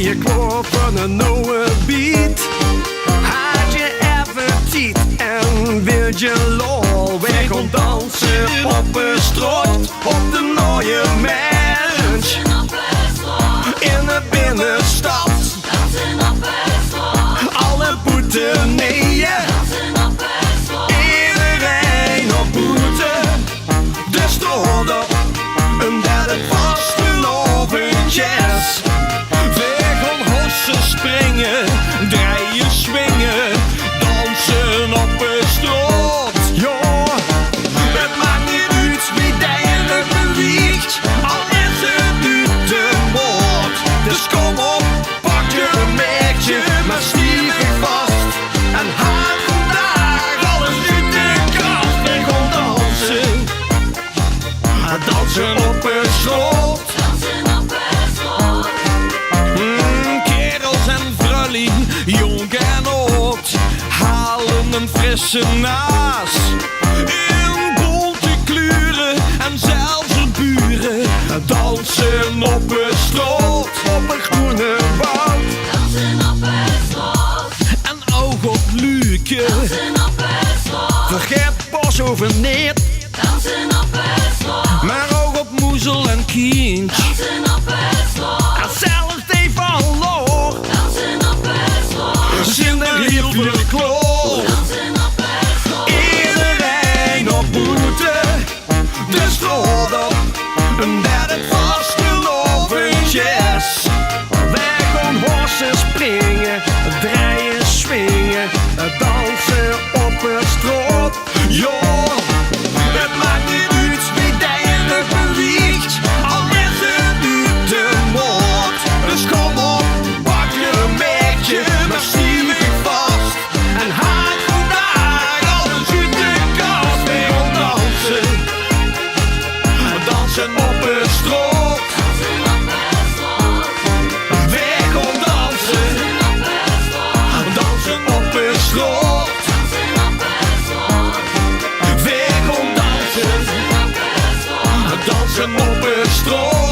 je klaar voor een nieuwe beat? Had je even tijd en wil je lol? Wij gaan dansen op een straat, op de mooie mens. In de binnenstad, alle boeten neeën. Iedereen op boeten, de straat op, en dat het vasteloventjes. Wij gaan hossen springen, draaien, swingen, dansen op de straat. Ja, het maakt niet uit wie degelijk beweegt, al is het uit de moord. Dus kom op, pak je een merkje, maar stevig vast. En haal vandaag alles uit de kast. We gaan dansen, dansen op de straat. Kerels en vrouwen, jong en oud, halen een frisse naas. In bonte kleuren en zelfs de buren dansen op de straat, op een groene woud. En oog op Luke, vergeet pas over niet. Maar oog op Moezel en Kind, en zelfs Dave van Loor. Zin er heel veel kloor. Iedereen op boete, de straat op, en dat het vasteloventjes. Wij gaan hossen springen, draaien, swingen, dansen op de straat. Ja, het maakt niet uit wie degelijk beweegt, al is het uit de moord. Dus kom op, pak je een merkje, maar stevig vast. En haal vandaag alles uit de kast. We gaan dansen, dansen op de straat. We gaan dansen, dansen op de straat. We gaan dansen, dansen op de straat.